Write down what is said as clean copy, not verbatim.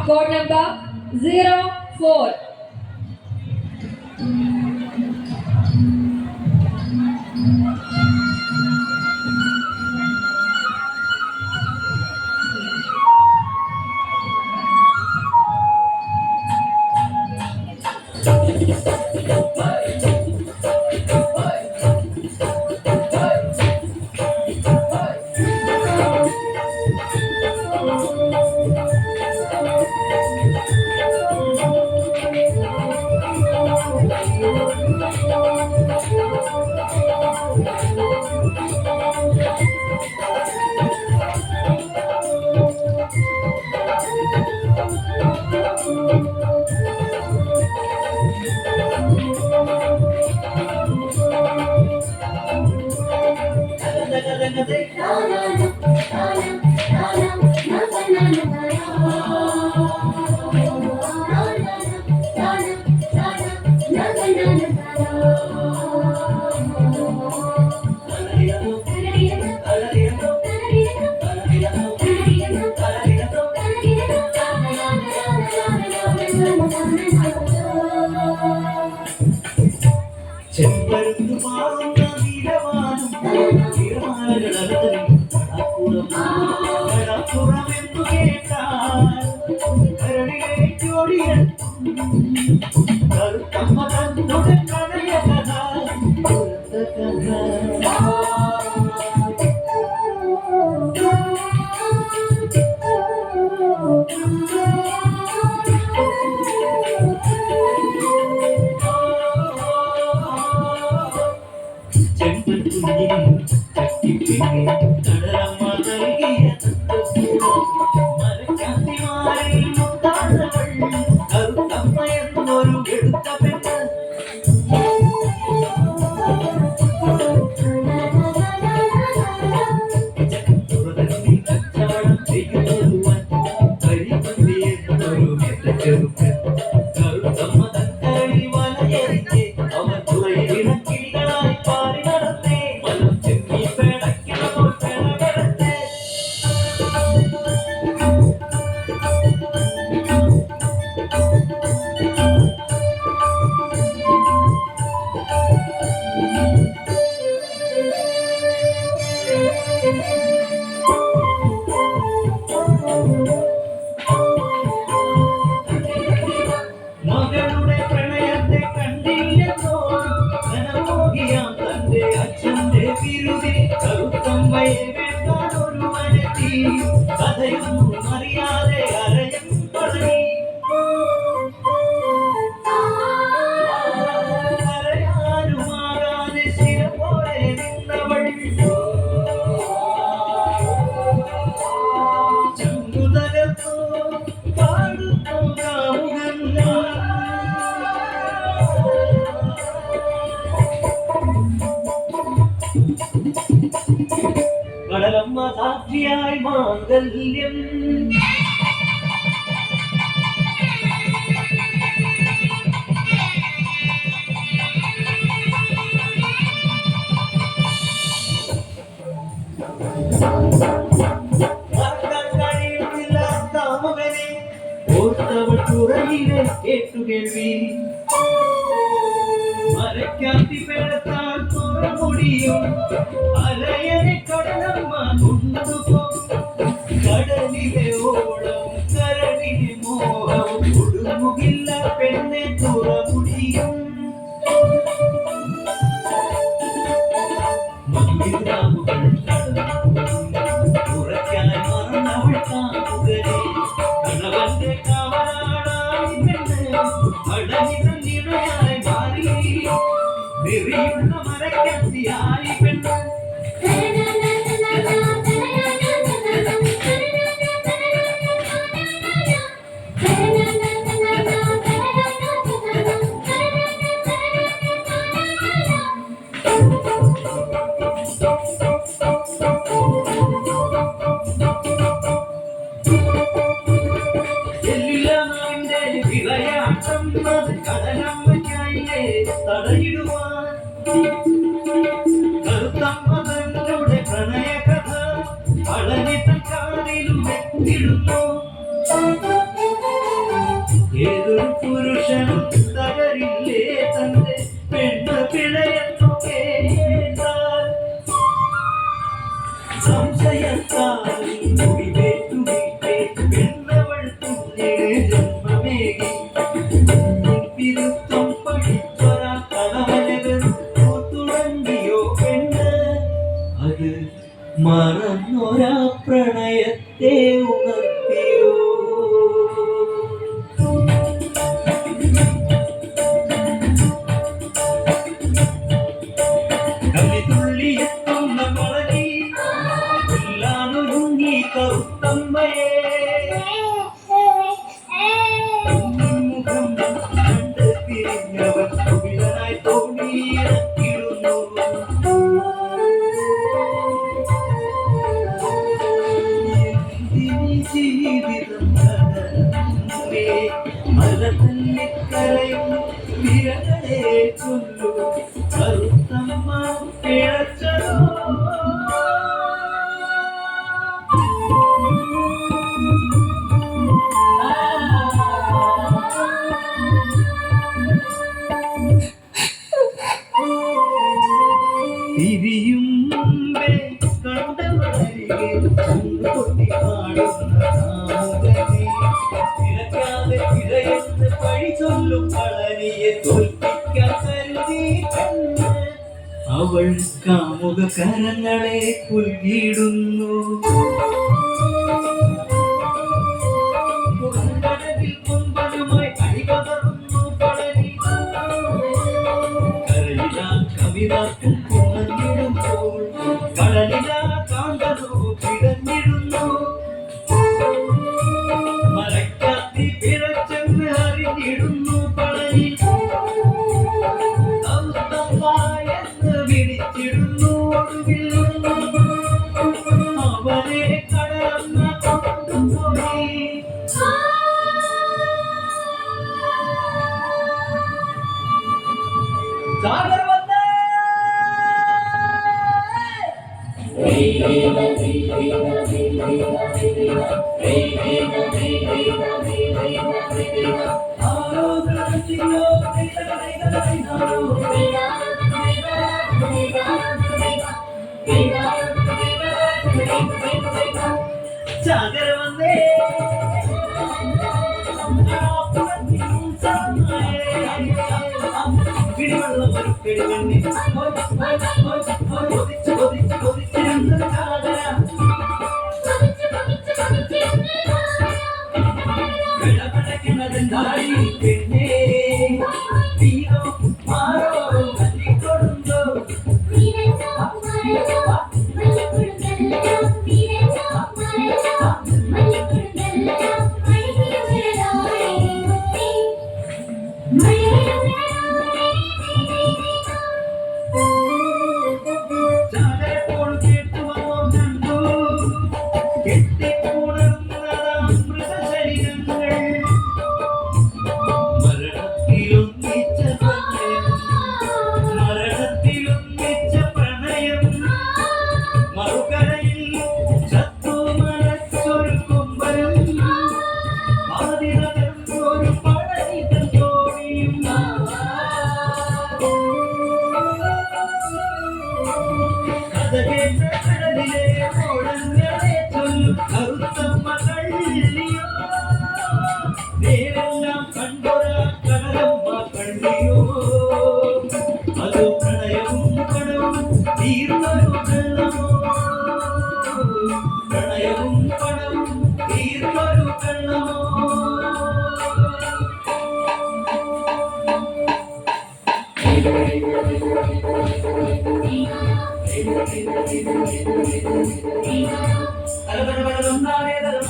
code number 04. ചെമ്പരുത്തു മാറുന്ന വീരവാനും കടപ്പുറമെന്നു കേട്ടാൽ കരടിലേക്കോടിയ കറുത്തമ്മ തന്നുടെ പ്രണയ കഥ മകളുടെ പ്രണയത്തെ കണ്ടില്ലെന്നോ ധനമോഹിയാം തന്റെ അച്ഛന്റെ വിരുതി കറുത്തമ്മയെ വേണ്ടാൻ ഒരുവനെത്തി കഥയൊന്നും അറിയാതെ അരയം തുടങ്ങി കരയാനുമാകാതെ ശില പോലെ നിന്നവൾ ചങ്കുതകർന്നു പാടുന്നു കടലമ്മ സാക്ഷിയായി മാംഗല്യം കഴിയുന്നില്ലാത്ത മകനെ ഓർത്തവൾ തുറയിലെ കേട്ടുകേൾവി മരക്കാത്തി പെടത്താൽ തുറമുടിയും അലയനെ കടലമ്മ കൊണ്ടുപോകും കടലിലെ ഓളം കരടിലെ മോഹം കൊടുമുകില്ല പെണ്ണെ തുറമുടിയും മങ്ങിരാമുകൾ ഉറക്കാൻ മറന്നവൾ കാമുകനെ കണവന്റെ കാവലാടായി പെണ്ണ് അടനിടയായി മാറി നെറിയുള്ള മരക്കത്തിയായി പെണ്ണ് കടലമ്മയ്ക്കായില്ലേ തടയിടുവാൻ കറുത്തമ്മ തങ്ങളുടെ പ്രണയകഥ പളനിത്തക്കാടിലും എത്തിടുന്നു ഏതൊരു പുരുഷനും തകരില്ലേ തന്റെ പെണ്ണ് പിഴയെന്നു കേട്ടാൽ സംശയത്താൽ മുടിവേറ്റു വീട്ടേ പെണ്ണവൾ കുഞ്ഞിന് ജന്മമേകി തിരുത്തം പഠിച്ചൊരാ കണവനകൾ തുടങ്ങിയോ പെണ്ണ് അത് മറന്നൊരാ പ്രണയത്തെ ഉണർത്തിയോ കള്ളിത്തുള്ളിയെത്തുന്ന മളനി കൊല്ലാനൊരുങ്ങി കറുത്തമ്മയെ മുഖം കണ്ട് തിരിഞ്ഞവൻ കുപിലനായി തോണിയിറക്കിടുന്നു ജീവിതം മലതല്ലിക്കരയും വിരകളെ ചൊല്ലു കറുത്തമ്മ പിഴച്ചതോ തിരിയും മുമ്പേ കണ്ടവരികെ ചുണ്ടുകൊട്ടി പാടുന്ന കാമുകനെ തിരക്കാതെ തിരയെന്ന് പഴി ചൊല്ലും കളനിയെ തോൽപ്പിക്കാൻ കരുതി കണ്ണ് അവൾ കാമുക കരങ്ങളെ പുൽകിടുന്നു കുറുങ്കടലിൽ കൊമ്പനുമായി അടിപതറുന്നു പളനി കരയിലാ കവിതാക്കും കുണഞ്ഞിടുമ്പോൾ കടലിലാ കാന്തനോ പിടഞ്ഞിടുന്നു മലക്കാത്തി പിഴച്ചെന്ന് അറിഞ്ഞിടുന്നു പളനി എന്ന് വിളിച്ചിടുന്നു ഒടുവിൽ അവനെ കടന്ന കൊണ്ടുപോയി സാഗർ വന്നേ സാഗർ വന്നേ പിടിവെള്ളം ഒരു പിടിവെണ്ണി കൊതിച്ചിരുന്ന സാഗര വിളപടക്കുന്നതെന്തായി പെണ്ണേ തീരോ മാറോ കല്ലിക്കൊടുന്തോ ചാകരപ്പോൾ കേട്ടു വന്നോ കണ്ടു കെട്ടിപ്പുണർന്നതാം മൃതശരീരങ്ങൾ മരണത്തിലൊന്നിച്ച പ്രണയം മറുകരയിൽ ചത്തു മരച്ചൊരു കൊമ്പനും ആദിനകർന്നൊരു പടനിതൻ തോണിയും കഥ കേട്ട കടലിലെ ഓടങ്ങളെ ചൊല്ലും കറുത്തമ്മ കള്ളിയോ നേരെല്ലാം കണ്ടൊരാ കടലമ്മ കള്ളിയോ അത് പ്രണയവും പണവും തീർന്നൊരു കള്ളമോ പ്രണയവും പണവും തീർന്നൊരു കള്ളമോ തലപരപരം താരേ തലം